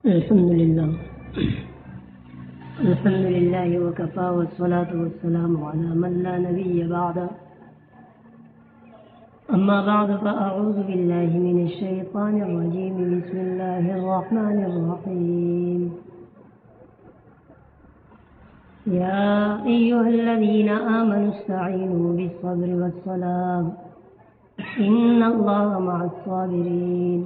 الحمد لله وكفى والصلاة والسلام على من لا نبي بعده. أما بعد فأعوذ بالله من الشيطان الرجيم. بسم الله الرحمن الرحيم. يا أيها الذين آمنوا استعينوا بالصبر والصلاة إن الله مع الصابرين.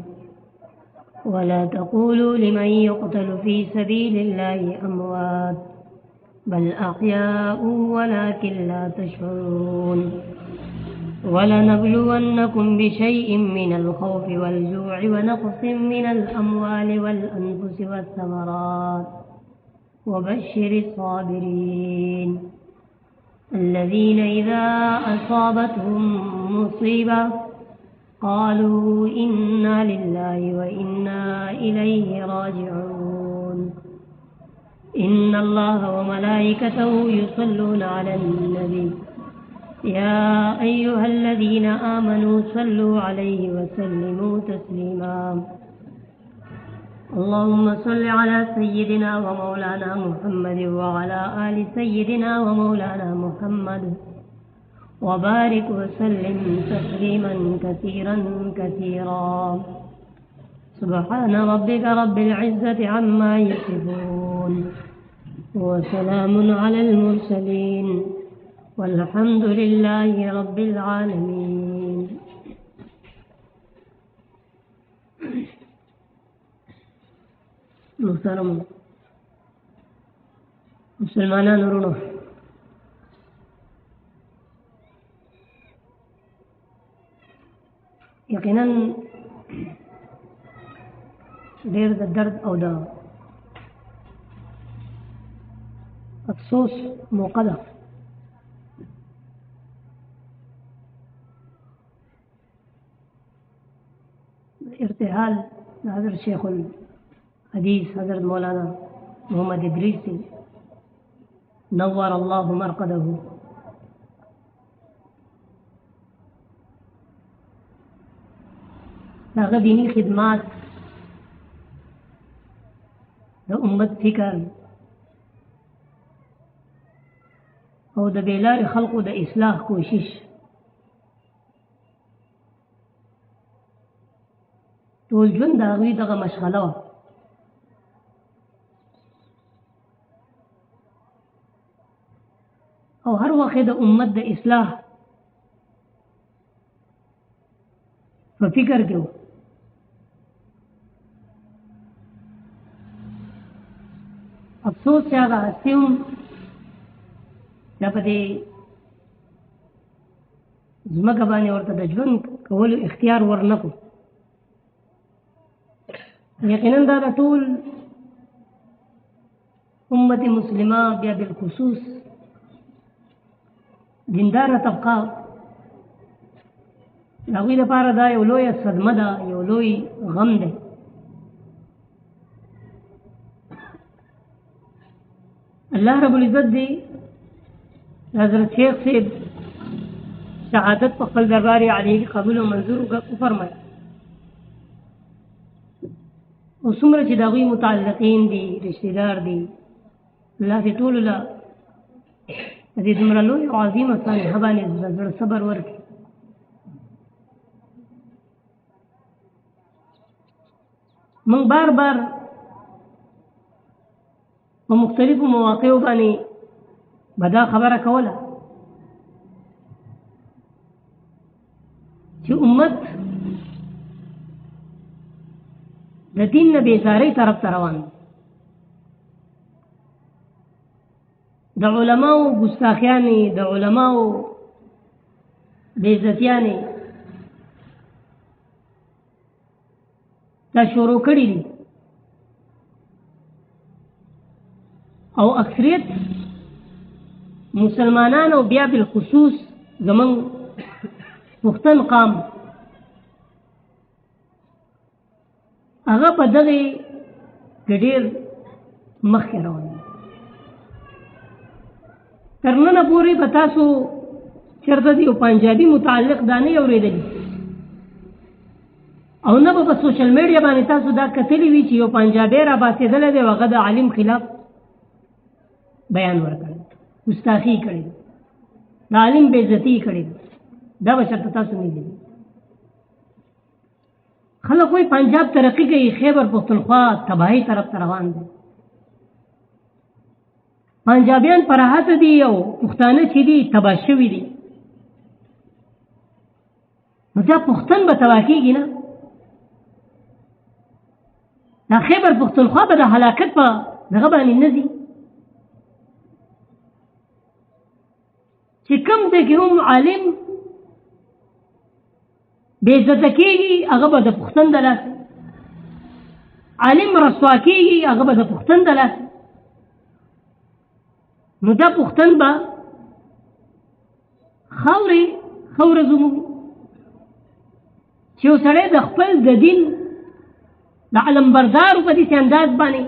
ولا تقولوا لمن يقتل في سبيل الله أموات بل أحياء ولكن لا تشعرون. ولنبلونكم بشيء من الخوف والجوع ونقص من الأموال والأنفس والثمرات وبشر الصابرين الذين إذا أصابتهم مصيبة قالوا إنا لله وإنا إليه راجعون. إن الله وملائكته يصلون على النبي يا أيها الذين آمنوا صلوا عليه وسلموا تسليما. اللهم صل على سيدنا ومولانا محمد وعلى آل سيدنا ومولانا محمد وبارك وسلم تسليما كثيرا كثيرا. سبحان ربك رب العزة عما يصفون وسلام على المرسلين والحمد لله رب العالمين. محترم مسلمانان ورونو، یقینا ډېر د درد او د افسوس موقع ده ارتحال حضرت شیخ الحدیث حضرت مولانا محمد ادریس نور الله مرقده. هغه دینی خدمات د امت فکر او د بیلار خلقو د اصلاح کوشش ټول ژوند د هغوی دغه مشغله وه. او هر وخت د امت د اصلاح په فکر کې و. افسوس چې هغه هستي هم دا په دې ځمکه باندې ورته د ژوند کولو اختیار ورنه کړو. یقینا دا د ټول امت مسلمه بیا بالخصوص دینداره طبقه د هغوی لپاره دا یو لویه صدمه ده، یو لوی غم دی. الله رب العزت دی حضرت شیخ صاحب شهادت په خپل دربار علیه قبول او منظور وفرمایه. او څومره چې د هغوی متعلقین دي، رشتې دار دي، الله دې ټولو له دې دومره لوی او عظیمه صالحه باندې زړه صبر ورکړي. موږ بار بار په مختلفو مواقعو باندې به دا خبره کوله چې امت د دین نه بېزارۍ طرف ته روان دی. د علماو ګستاخیانې، د علماو بېعزتیانې دا شروع کړي دي. او اکثریت مسلمانان او بیا بالخصوص زمون پښتون قام هغه په دغه ډېر مخکې روان دي. تر ننه پورې به تاسو چېرته دي او پنجابي متعلق دا نه اورېدلي او نه په سوشل میډیا باندې تاسو دا کتلی وی چې یو پنجابی را باسېدلی دی او هغه د عالم خلاف بیان ورکړی، ګستاخي کړې، د عالم بې عزتي کړې. دا به چېرته تاسو نه لیدلي. خلک وایي پنجاب ترقي کوي، خیبر پښتونخوا تباهۍ طرف ته روان دی. پنجابیان په راحت دي او پښتانه چې دي تباه شوي دي. نو دا پښتون به تباه کېږي نه؟ دا خیبر پښتونخوا به د هلاکت په دغه باندې نه ځي چې کوم ځای کې هم عالم بې عزته کېږي هغه به د پښتون د لاسه، عالم رسوا کېږي هغه به د پښتون د لاسه. نو دا پښتون به خاورې زموږ چې یو سړی د خپل د دین د علمبردارو په داسې انداز باندې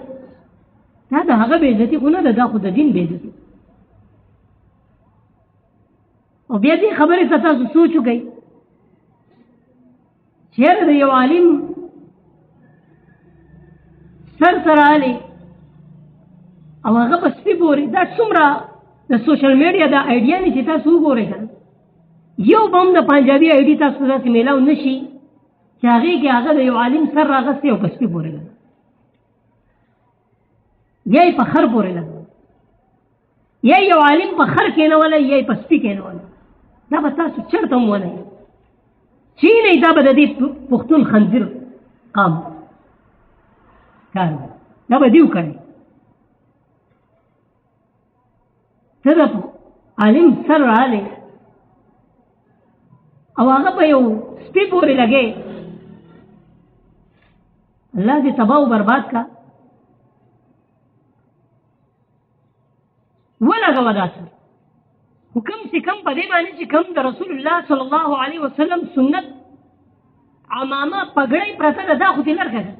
دا د هغه بې عزتي خو نه ده، دا خو د دین بې عزتي. او بیا دې خبرې ته تاسو سوچ وکئ چېرې د یو عالم سر سره هلې او هغه په سپي پورې دا څومره د سوشل میډیا دا آیډیانې چې تاسو وګورئ که یو به هم د پنجابي آیډي تاسو ته داسې میلاو نه شي چې هغې کې هغه د یو عالم سر راغستی او په سپي پورې لګوي، یا یې په خر پورې لګوي، یا یو عالم په خر کېنولی یا یې په سپي کېنولی. دا به تاسو چېرته هم ونه یې چینی، دا به د دې پښتون خنزیر قام کار دی، دا به دیو کړی. ته د عالم سر راغلی او هغه په یو سپي پورې لګې، الله دې تباه و برباد کا. ولګوه دا سر خو کم چې کم په دې باندې چې کم د رسول الله صلی الله علیه وسلم سنت عمامه پګړۍ پرته ده، دا خو دې لرګه ده.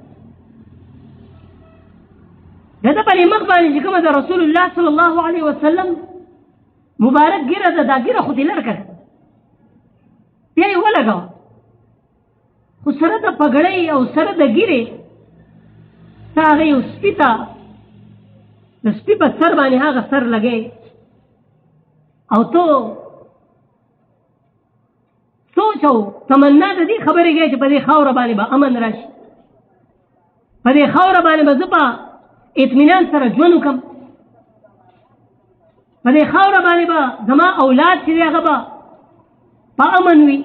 د ده په مخ باندې چې کومه د رسول الله صلی الله علیه وسلم مبارک ګیره ده، دا ګیره خو دې لرګه ده، بیا یې ولګوه. خو سره د پګړۍ او سره د ګیرې ته هغه یو سپي ته د سپي په سر باندې هغه سر لګې او تو سوچ او تمنا د دې خبرې کوي چې په دې خاوره باندې به امن راشي، په دې خاوره باندې به زه په اطمینان سره ژوند وکړم، په دې خاوره باندې به زما اولاد چې دی هغه به په امن وي.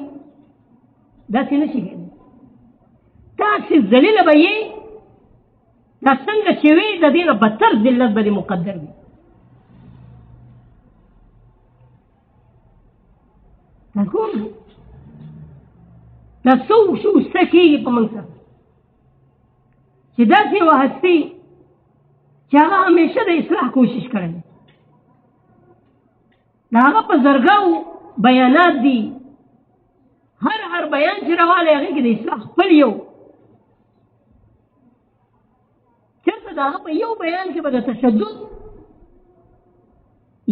داسې نه شي کېدی. تاسې ذلیله به یې، دا څنګه چې وي د دې نه بدتر ذلت به دې مقدر وي. دا کوم دا څه کېږي په موږ سره چې داسې یوه هستي چې هغه همیشه د اصلاح کوشش کړی، د هغه په زرګاو بیانات دي، هر بیان چې راوالی هغې کې د اصلاح خپل یو چېرته د هغه په یو بیان کې به د تشدد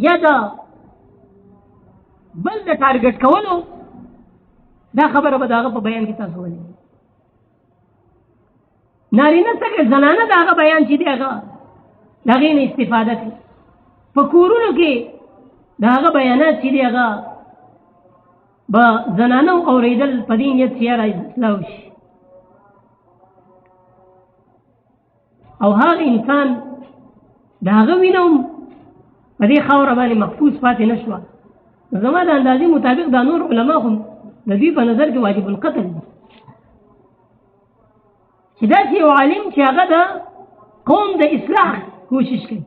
یا د بل د ټارګټ کولو دا خبره به د هغه په بیان کې تاسو ولې نارینه څنګه زنانه د هغه بیان چې دی هغه د هغې نه استفاده کوي. په کورونو کې د هغه بیانات چې دی هغه به زنانه اورېدل په دې نیت چې یاره اصلاح وشي، او هغه انسان د هغه وینه هم په دې خاوره باندې محفوظ پاتې نه شوه. زما د اندازې مطابق دا نور علما هم د دوی په نظر کې واجب القتل دي چې داسې یو عالم چې هغه د قوم د اصلاح کوشش کوي،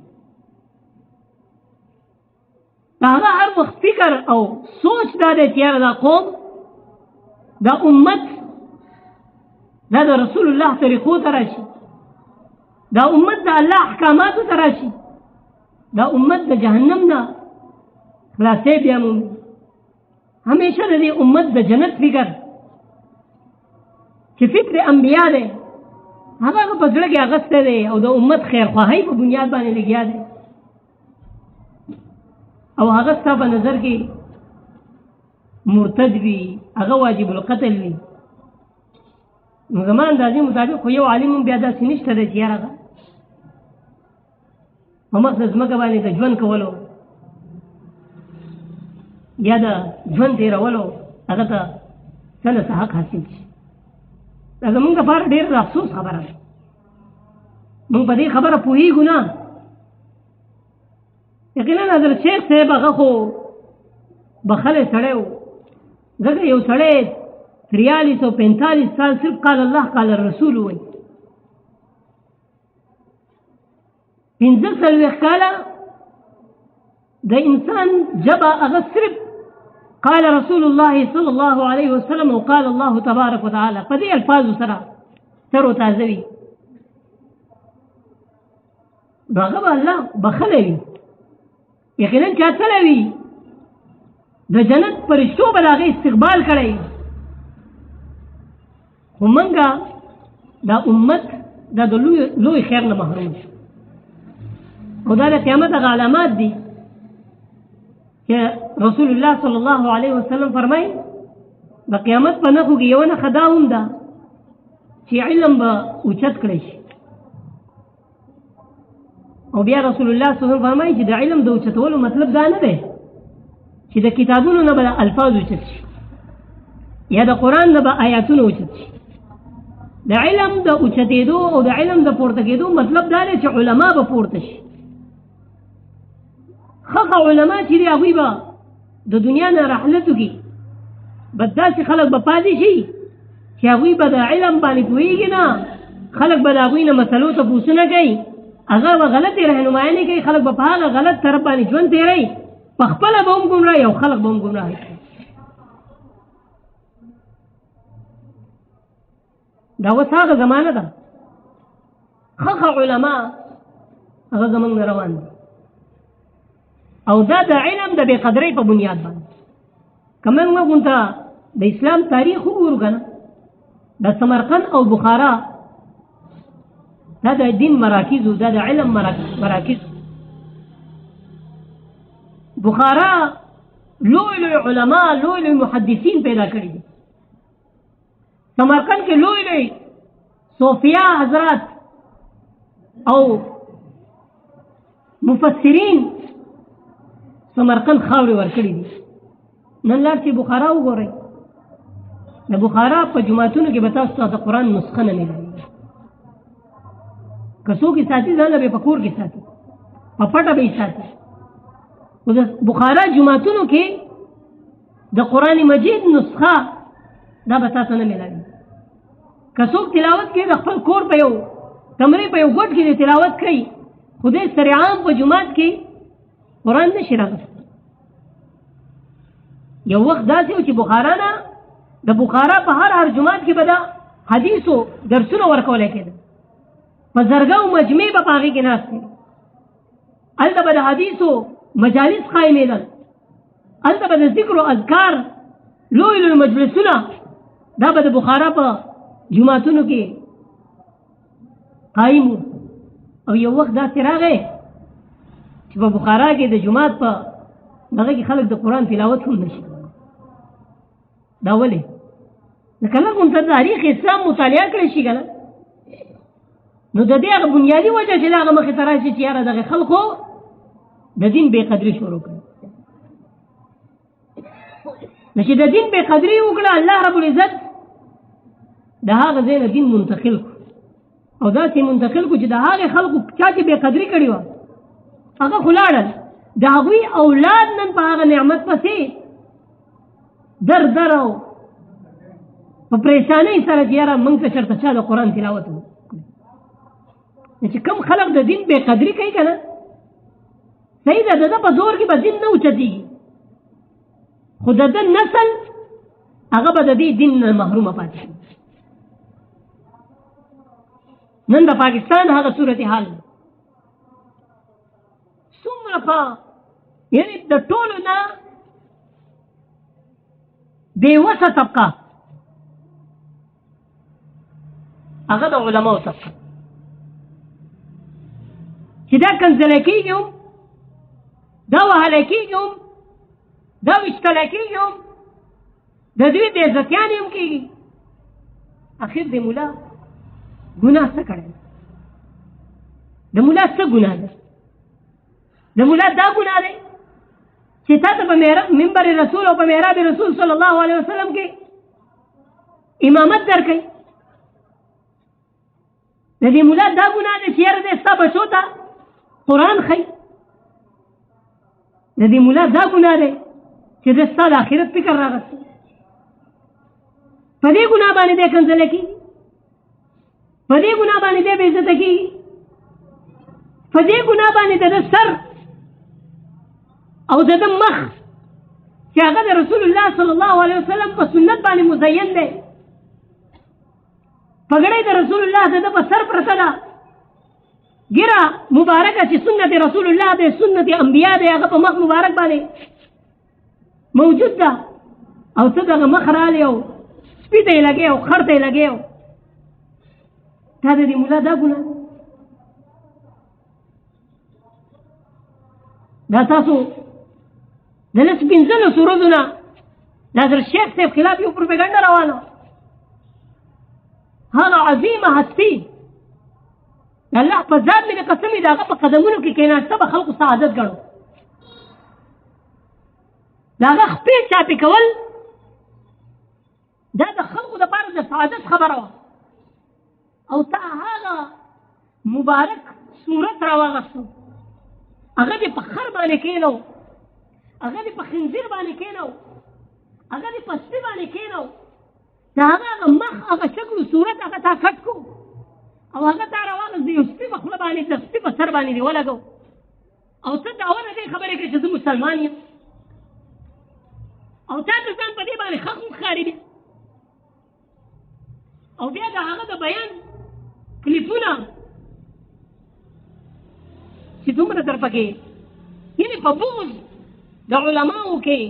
د هغه هر وخت فکر او سوچ دا دی چې یاره دا قوم دا امت دا د رسول الله طریقو ته راشي، دا امت د الله احکاماتو ته راشي، دا امت د جهنم نه خلاصې بیا مومي. همیشه د دې امت د جنت فکر چې فکر انبیا دی هغه په زړه کې اغستی دی او د امت خیرخواهۍ په بنیاد باندې لګیا دی، او هغه ستا په نظر کې مرتد وي، هغه واجب القتل وي. نو زما اندازې مطابق خو یو عالم بیا داسې نشته دی چې یاره په مقصد ځمکه باندې د ژوند کولو یا د ژوند تېرولو هغه ته څه نه څه حق حاصل شي. دا زمونږ لپاره ډېر د افسوس خبره ده. مونږ په دې خبره پوهېږو نه. یقینا حضرت شیخ صاحب هغه خو بخلی سړی و. ځکه یو سړی 43 او 45 سال صرف قال الله قال الرسول وایي. 45 کاله د انسان جبه هغه صرف قال رسول الله صلی الله علیه وسلم او قال الله تبارک وتعالى په دې الفاظو سره تر او تازه وي. هغه به الله بخلی وي. یقینا چې اتلی وي د جنت فرشتو به د هغې استقبال کړی. خو موږ دا امت دا د لوی خیر نه محروم شو. او دا د قیامت هغه علامات دي چې رسول الله صلی الله علیه وسلم فرمایي د قیامت په نښو کې یوه نښه دا هم ده چې علم به اوچت کړی شي. او بیا رسول الله صلی الله علیه وسلم فرمایي چې د علم د اوچتولو مطلب دا نه دی چې د کتابونو نه به الفاظ اوچت شي یا د قرآن نه به آیاتونه اوچت شي. د علم د اوچتېدو او د علم د پورته کېدو مطلب دا دی چې علما به پورته شي. خخ علما چې دی هغوی به د دنیا نه رحلت وکړي. بس داسې خلک به پاتې شي چې هغوی به د علم باندې پوهېږي نه. خلک به د هغوی نه مسلو تپوسونه کوي. هغه به غلطې رهنمایانې کوي. خلک به په هغه غلط طرف باندې ژوند تېروي. په خپله به هم ګمراهي او خلک به هم ګمراهي کوي. دا اوس هغه زمانه ده. خخ علما هغه زمونږ نه روان دي. او دا د علم د بې قدرۍ په بنیاد باندې که موږ ورته د اسلام تاریخ وګورو که نه د سمرقند او بخارا دا د دین مراکزو دا د علم مراکز. بخارا لوی لوی علما لوی لوی محدثین پیدا کړي دي. سمرقند کې لوی لوی صوفیا حضرات او مفسرین سمرقند خاورې ورکړي دي. نن لاړ چې بخارا وګورئ د بخارا په جوماتونو کې به تاسو ته د قرآن نسخه نه ملوي. که څوک یې ساتي ځان به یې په کور کې ساتي په پټه به یې ساتي. خو د بخارا جوماتونو کې د قرآن مجید نسخه دا به تاسو نه ملوي. که څوک تلاوت کوي د خپل کور په یو کمرې په یو ګوټ کې د تلاوت کوي خو دې سره عام په جومات کې قرآن نشي راغلی. یو وخت داسې و چې بخارا نه د بخارا په هر جومات کې به د حدیثو درسونه ورکولی کېده. په زرګاو مجمع به په هغې کې ناست دی. هلته به د حدیثو مجالس قایمېدل. هلته به د ذکر و اذکار لوی لوی مجلسونه دا به د بخارا په جوماتونو کې قایم و. او یو وخت داسې راغی چې په بخارا کې د جومات په دغه کې خلک د قرآن تلاوت هم نشي. دا ولې؟ لکه لږ هم ته تاریخ اسلام مطالعه کړی شي که نه نو د دې هغه بنیادي وجه چې د هغه مخې ته راشي چې یاره دغه خلکو د دین بې قدري شروع کړي. نو چې د دین بې قدري وکړه الله رب العزت د هغه ځای نه دین منتقل کړو او داسې منتقل کړو چې د هغې خلکو چا چې بې قدري کړې وه هغه خو لاړل. د هغوی اولاد نن په هغه نعمت پسې در او په پریشانۍ سره چې یاره موږ ته چېرته چا د قرآن تلاوت وکړو. چې کوم خلک د دین بې قدري کوي که نه صحیح ده د ده په زور کې به دین نه اوچتېږي خو د ده نسل هغه به د دې دین نه محرومه پاتې شي. نن د پاکستان هغه صورت حال څومره په یعنې د ټولو نه بېوسه طبقه هغه د علماو طبقه چې دا کنځلی کېږي هم دا وهلی کېږي هم دا ویشتلی کېږي هم د دوی بېعزتیانې هم کېږي اخر د مولا ګناه څه کړی؟ د مولا څه ګناه ده؟ د مولا دا ګناه دی چې تا ته په منبر رسول او په محراب رسول صلی الله علیه وسلم کې امامت درکړي. د دې مولا دا ګناه دی چې یاره دی ستا بچو ته قرآن ښایي. د دې مولا دا ګناه دی چې د ستا د آخرت فکر راغستی. په دې ګناه باندې دی کنځله کېږي، په دې ګناه باندې دی بې عزته کېږي، په دې ګناه باندې د ده سر او د ده مخ چې هغه د رسول الله صلی الله علیه وسلم په سنت باندې مزین دی، پګړۍ د رسول الله د ده په سر پرته ده، ګیره مبارکه چې سنت رسول الله دی، سنت انبیا دی، هغه په مخ مبارک باندې موجود ده، او ته دغه مخ رالی او سپي ته یې لګې او خر ته یې لګې او تا د دې مولا دا ګناه. دا تاسو د لس پنځلسو ورځو نه ناظر شیخ صاحب خلاف یو پروپیګنډه روانه، هغه عظیمه هستي د الله په ذات مې د قسم وي د هغه په قدمونو کې کېناسته به خلقو سعادت ګڼو. د هغه خپې چاپې کول دا د خلقو دپاره د سعادت خبره وه، او تا هغه مبارک صورت راواغستو، هغه دې په خر باندې کېنو، هغه دې په خنزیر باندې کېنو، هغه دې په سپي باندې کېنو، د هغه مخ هغه شکل و صورت هغه تا کټ کو او هغه تا راواغست د یو سپي په خوله باندې د سپي په سر باندې دې ولګو او ته دعوه د دې خبرې کړې چې زه مسلمان یم او تا ته ځان په دې باندې ښه ښکاري دي. او بیا د هغه د بیان کلیپونه چې دومره در پکې یعنې په بغض د علماو کې،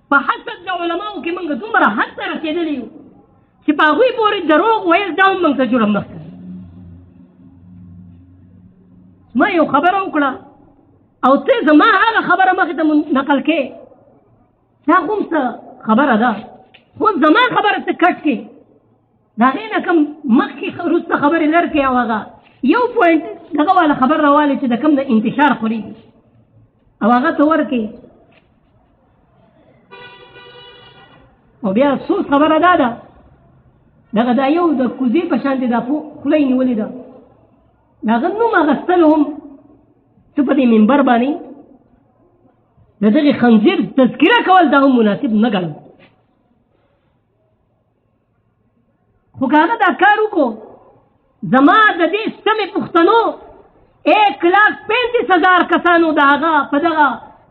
په حسد د علماو کې موږ دومره حد ته رسېدلي یو چې په هغوی پورې دروغ ویل دا هم موږ ته جرم نه ښکاري. ما یو خبره وکړه او ته زما هغه خبره مخې ته نقل کې، دا کوم څه خبره ده، خو زما خبره ته کټ کې، د هغې نه کوم مخکې وروسته خبرې لر کې او هغه یو پوینټ دغه والا خبر راوالی چې د کوم د انتشار خورېږي او هغه ته ورکې. او بیا افسوس خبره دا ده دغه دا یو د کوزې په شانتې دا خوله یې نیولې ده، د هغه نوم اخیستل هم څه په دې منبر باندې د دغې خنزیر تذکره کول دا هم مناسب نه ګڼم. خو که هغه دا کار وکړو زما د دې سمې پښتنو 1,35,000 کسانو د هغه په دغه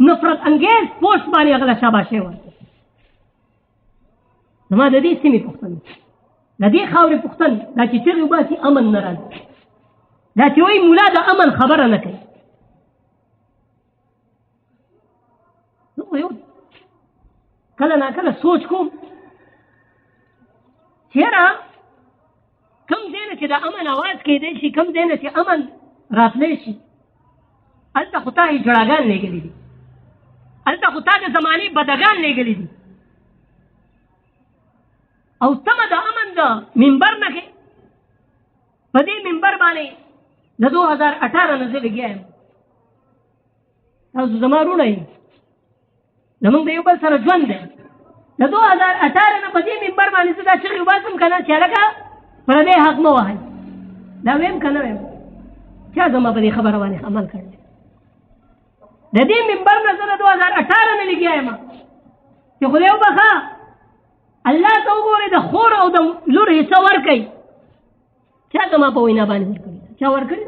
نفرت انګیز پوسټ باندې هغه له شاباشۍ ورکړي. زما د دې سیمې پښتنو د دې خاورې پښتن دا چې چغې وباسي امن نه راځي، دا چې وایي ملا د امن خبره نه کوي. نو یو کله ناکله سوچ کوم چېرې کم ځای نه چې د امن اواز کېدی شي، کم ځای نه چې امن راتلی شي، هلته خو تا یې جړاګان لېږلي دي، هلته خو تا د زمانې بدګان لېږلي دي او تمه د امن د منبر نه کې په دې منبر باندې د 2018 نه زه لګیا یم. تاسو زما وروڼه یې، زمونږ د یو بل سره ژوند دی. د 2018 نه په دې منبر باندې زه دا چغې وباسم که نه چې هلکه پردی حق مه وهئ، دا ویم که نه ویم؟ چا زما په دې خبره باندې عمل کړی؟ د دې منبر نه زه د 2018 نه لګیا یم چې خدای وبخه الله ته وګورئ د خور او د لور حصه ورکوئ. چا زما په وینا باندې ورکړي؟ چا ورکړي؟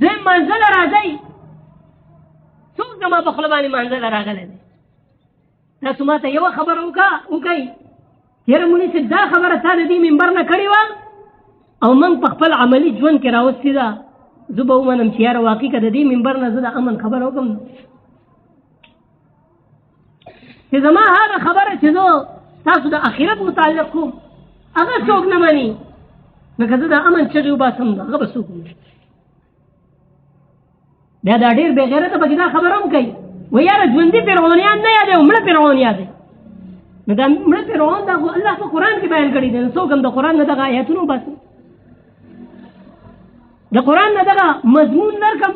دویم منزله راځئ، څوک زما په خوله باندې منزله راغلی دی؟ تاسو ما ته یوه خبره وکئ چېرې مونږ چې دا خبره تا د دې منبر نه کړې وه او موږ په خپل عملي ژوند کې راوستې ده، زه به ومنم چې یاره واقع که د دې منبر نه زه د امن خبره وکړم چې زما هغه خبره چې زه تاسو د آخرت متعلق کوم هغه څوک نه مني، لکه زه د امن چغې وباسم هغه به څوک ومني. بیا دا ډېر بې غیرته پکې دا خبره هم کوي وایي یاره ژوندي فرعونیان نه یادوي، مړه فرعون یادوي. نو دا مړه فرعون دا الله په قرآن کې بیان کړی دی. څوک هم د قرآن نه دغه آیاتونه وباسي، د قرآن نه دغه مضمون درکم،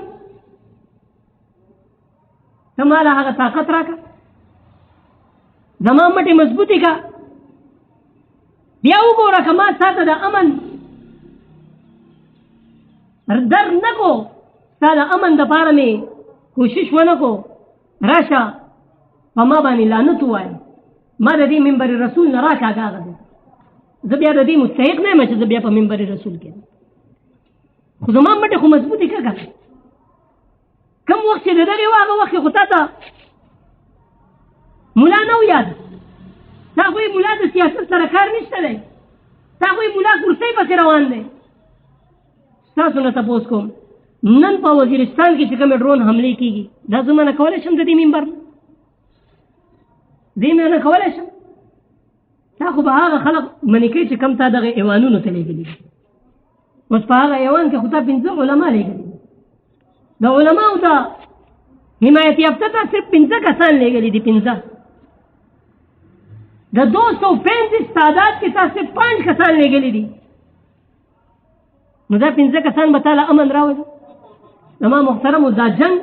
ته ماله هغه طاقت راکړه، زما مټې مضبوطې کا، بیا وګوره که ما تا ته د امن در نه کو، ستا د امن دپاره مې کوشش ونه کو، راشه په ما باندې لعنت ووایه، ما د دې منبر رسول نه راکاږه هغه دی، زه بیا د دې مستحق نه یم چې زه بیا په منبر رسول کې، خو زما مټې خو مضبوطې که که کم وخت چې د دغې و هغه وخت کې خو تا ته ملا نه و یاد، تا خو یې ملا د سیاست سره کار نشته دی، تا خو یې ملا کرسۍ پسې روان دی. ستاسو نه تپوس کوم نن په وزیرستان کې چې کومې ډرون حملې کېږي دا زه منع کولی شم د دې منبر نه؟ دې منع کولی شم؟ تا خو به هغه خلک منې کوي چې کوم تا دغه ایوانونو ته لېږلي دي. اوس په هغه ایوان کې خو تا 15 علما لېږلي دي، د علماو د حمایت یافته ته صرف 15 کسان لېږلي دي، 15 د 235 تعداد کې تا صرف 5 کسان لېږلي دي، نو دا 15 کسان به تا له امن راولي؟ زما محترمو دا جنګ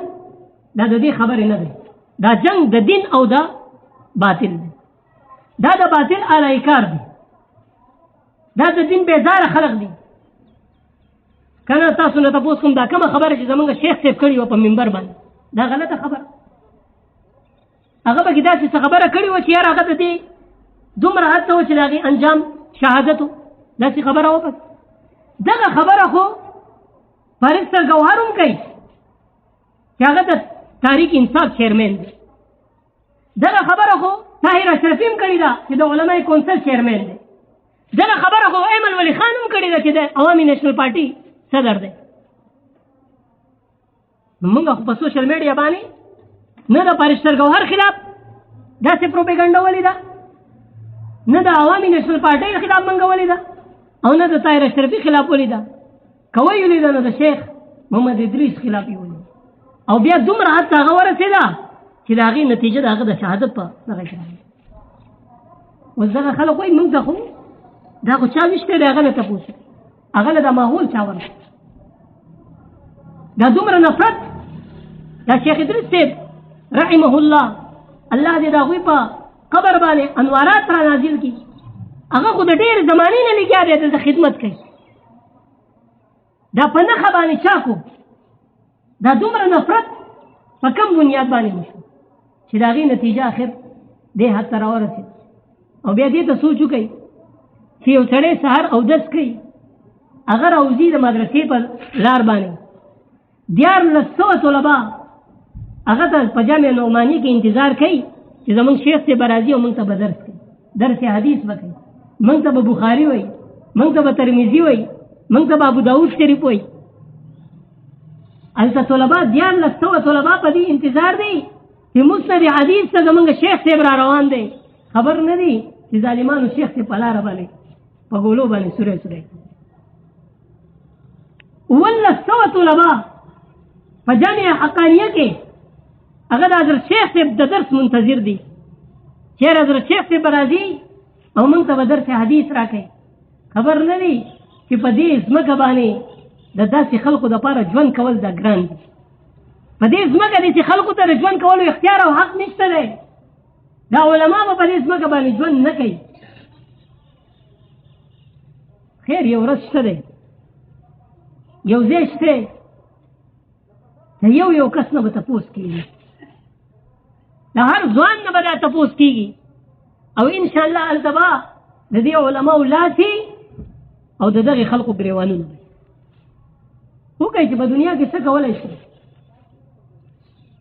دا د دې خبرې نه دی، دا جنګ د دین او د باطل دی، دا د باطل اعلی کار دی، دا د دین بیزاره خلق دي. کنه تاسو نه تاسو کوم دا کومه خبره چې زمونږ شیخ صاحب کړی و په منبر باندې دا غلطه خبره، هغه به داسې څه خبره کړې وه چې یار هغه ته دې دومره حد ته و چې د هغې انجام شهادت و، داسې خبره وکړه. دغه خبره خو فارغ سر ګوهر هم کوي چې هغه د تحریک انصاف چیرمین دی، دغه خبره خو طاهر اشرفي هم کړې ده چې د علماء کونسل چیرمین دی، دغه خبره خو ایمن ولی خان هم کړې ده چې د عوامي نیشنل پارټي صدر دی. موږ خو په سوشل میډیا باندې نه د فارغ سر ګوهر خلاف داسې پروپیګنډه ولې ده، نه د عوامي نیشنل پارټۍ خلاف موږ ولې ده، او نه د طاهر اشرفي خلاف ولې ده، که ویې ولیده نو د شیخ محمد ادریس خلاف یې ولیده، او بیا دومره حد ته هغه ورسېده چې د هغې نتیجه د هغه د شهادت په دغه کې راغله. اوس دغه خلک وایي موږ ته خو دا خو چا ویشتی دی، هغه نه تپوس هغه له دا ماحول چا ورکړ، دا دومره نفرت دا شیخ ادریس صاحب رحمه الله الله دې د هغوی په قبر باندې انوارات را نازل کړي، هغه خو د ډېرې زمانې نه لګیا دی دلته خدمت کوي، دا په نښه باندې چا کو دا دومره نفرت په کوم بنیاد باندې وشو چې د هغې نتیجه آخر دې حد ته راورسېد. او بیا دې ته سوچ وکړئ چې یو سړی سهار اودس کوي، هغه راوځي د مدرسې په لار باندې 1400 طلبا هغه ته په جامع نعماني کې انتظار کوي چې زمونږ شیخ صاحب به راځي او موږ ته به درس کوي، درس حدیث به کوي، موږ ته به بخاري وایي، موږ ته به ترمذي وایي، موږ ته به ابو داود شریف وایي. هلته طلبا 1400 طلبا په دې انتظار دی چې مسند حدیث ته زمونږ شیخ صاحب را روان دی، خبر نه دی چې ظالمانو شیخ صاحب په لاره باندې په ګولو باندې سوری سوری 1400 طلبا په جامع حقانیه کې هغه د حضرت شیخ صاحب د درس منتظر دي، چېرې حضرت شیخ صاحب به راځي او موږ ته به درس حدیث راکوي، خبر نه دی چې په دې ځمکه باندې د داسې خلکو دپاره ژوند کول دا ګران دي، په دې ځمکه داسې خلکو ته د ژوند کولو اختیار او حق نشته دی، دا علما به په دې ځمکه باندې ژوند نه کوي. خیر یو ورځ شته دی، یو ځای شته د یو کس نه به تپوس کېږي، د هر ځوان نه به دا تپوس کېږي، او انشاءالله هلته به د دې علماو لاسي او د دغې خلقو ګریوانونه وکړئ چې په دنیا کې څه کولی شي،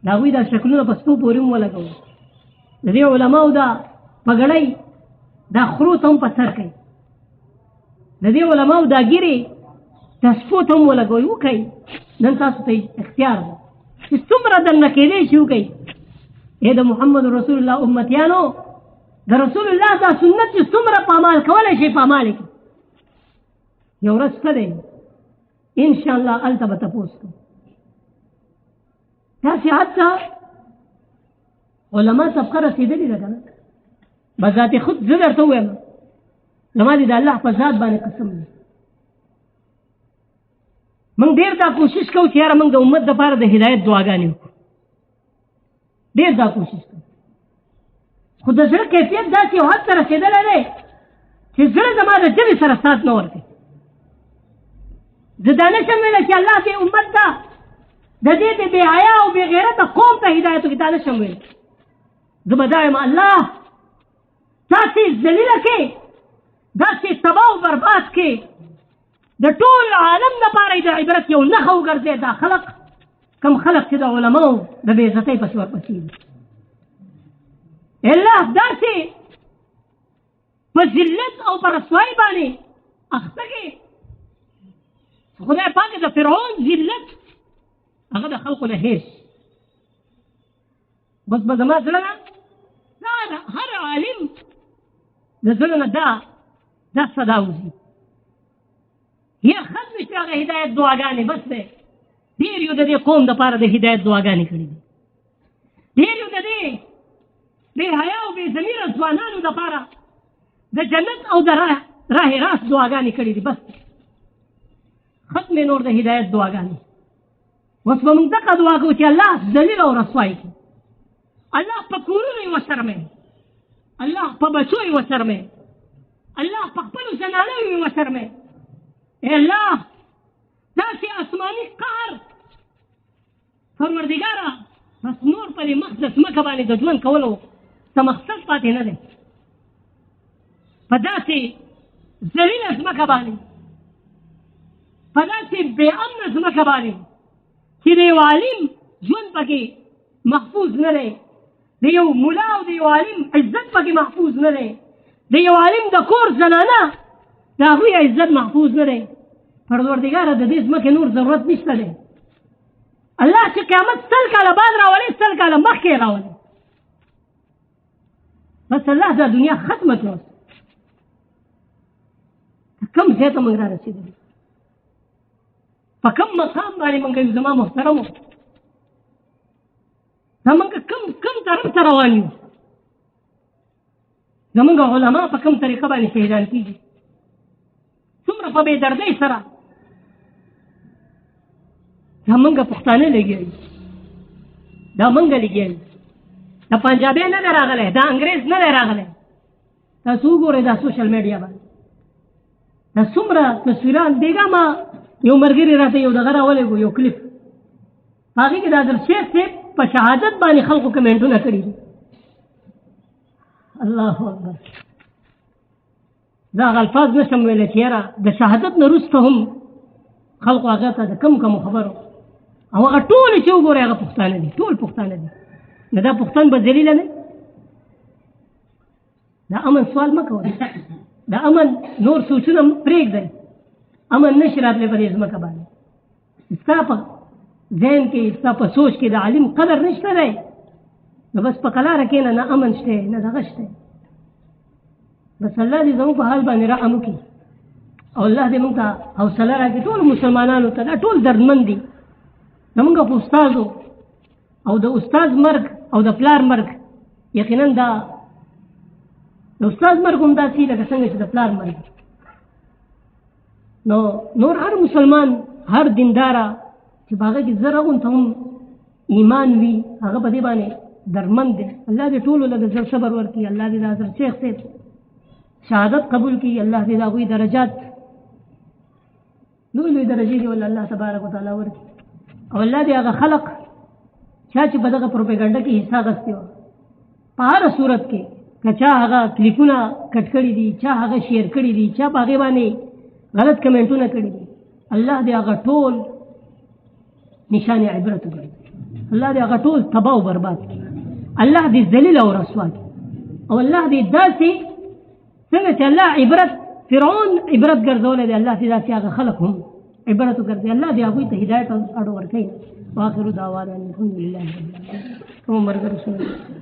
د هغوی دا شکلونه په سپو پورې هم ولګوو، د دې علماو دا پګړۍ دا خرو ته هم په سر کوي، د دې علماو دا ګیرې دا سپو ته هم ولګوئ، وکړئ نن تاسو ته اختیار ده چې څومره درنه کېدی شي وکړئ. ای د محمد رسول الله امتیانو د رسول الله دا سنت چې څومره پامال کولی شي پامال کړي، یو ورځ څه دی انشاءالله هلته به تپوس کوو. داسې حتی علما طبقه رسېدلې ده که نه، بذات خود زه درته ووایم زما دې د الله په ذات باندې قسم دی موږ ډېر دا کوشش کوو چې یاره موږ د امت دپاره د هدایت دعاګانې وکړو ډېر دا کوشش کوو خو د زړه کیفیت داسې یو حد ته رسېدلی دی چې زړه زما د ژبې سره سات نه ورکوي زه دا نه شم ویلی چې الله دې امت ته د دې د بې حیا او بې غیرته قوم ته هدایت وکړي دا نه شم ویلی زه به دا یم الله داسې ذلیله کې داسې تباه او برباد کې د ټول عالم دپاره د عبرت یو نښه وګرځې دا خلق کم خلق چې د علماو د بې عزتۍ پسې ورپسې دي الله داسې په ذلت او په رسوایي باندې اخته کې خدای پاک د فرعون ذلت هغه د خلقو نه هېر بس به زما زړه نه دا هر عالم د زړه نه دا صدا وځي یا ختم شي هغه هدایت دعاګانې بس دی ډېر یو د دې قوم دپاره د هدایت دعاګانې کړي دي ډېر یو د دې بې حیا او بې ضمیره ځوانانو دپاره د جنت او د راه راست دعاګانې کړي دي بس ختم نور د هدایت دعاګانې اوس به موږ دغه دعا کوو چې الله ذلیل او رسوای کړي الله په کورونو یې وشرموي الله په بچو یې وشرموي الله په خپلو زنانو یې وشرموي اے الله داسې آسماني قهر پروردګاره بس نور په دې مخ د ځمکه باندې د ژوند کولو څه مقصد پاتې نه دی په داسې ذلیله ځمکه باندې په داسې بې امنه ځمکه باندې چې د یو عالم ژوند پکې محفوظ نه دی د یو ملا او د یو عالم عزت پکې محفوظ نه دی د یو عالم د کور زنانه د هغوی عزت محفوظ نه دی پروردګاره د دې ځمکې نور ضرورت نشته دی الله چې قیامت 100 کاله بعد راولي 100 کاله مخکې راولي بس الله دا دنیا ختمه کړه کوم ځای ته موږ را رسېدلي په کوم مقام باندې موږ یو زما محترمو دا موږ کوم طرف ته روان یو زموږ علما په کوم طریقه باندې شهیدان کېږي څومره په بې دردۍ سره دا موږ پښتانه لګیا یو دا موږ لګیا یو دا پنجابی نه دی راغلی دا انګریز نه دی راغلی تاسو وګورئ دا سوشل میډیا باندې دا څومره تصویران دیګه ما یو ملګري راته یو دغه راولېږو یو کلیپ هغې کې د حضرت شیخ صاحب په شهادت باندې خلکو کمنټونه کړي دي الله اکبر دا هغه الفاظ نشم ویلی چې یاره د شهادت نه وروسته هم خلکو هغه ته د کم خبرو او هغه ټول چې وګورئ هغه پښتانه دي ټول پښتانه دي نو دا پښتون به ذلیله نه دا امن سوال مه کوئ دا امن نور سوچونه پرېږدئ امن نشي راتلی په دې ځمکه باندې ستا په ذهن کې ستا په سوچ کې د عالم قدر نشته دی نو بس په قلاره کښېنه نه امن شته نه دغه شته بس الله دې زموږ په حال باندې رحم وکړي او الله دې موږ ته حوصله راکړي ټولو مسلمانانو ته دا ټول دردمند دي زموږ په استازو او د استاز مرګ او د پلار مرګ یقینا دا د استاز مرګ هم داسې لکه څنګه چې د پلار مرګ نو نور هر مسلمان هر دینداره چې په هغه کې ذره غونته هم ایمان وي هغه په دې باندې درمند دی الله دې ټولو له زړه صبر ورکړي الله دې د حضرت شیخ صاحب شهادت قبول کړي الله دې د هغوی درجات لوی لوی درجې دي ول الله تبارک وتعالی ورکړي او الله دې هغه خلق چا چې په دغه پروپاګانډا کې حصہ اخیستی وو په هره صورت کې که چا هغه کلیپونه کټ کړي دي چا هغه شیر کړي دي چا په هغې باندې غلط کمنټونه کړي دي الله دې هغه ټول نشان عبرت وګرځي الله دې هغه ټول تباه او برباد کړي الله دې ذلیل او رسوا کړي او الله دې داسې څنګه چې الله عبرت فرعون عبرت ګرځولی دی الله دې داسې هغه خلق هم عبرت وګرځي الله دې هغوی ته هدایت اړ ورکوي واخر دعوانا الحمد لله رب العالمين.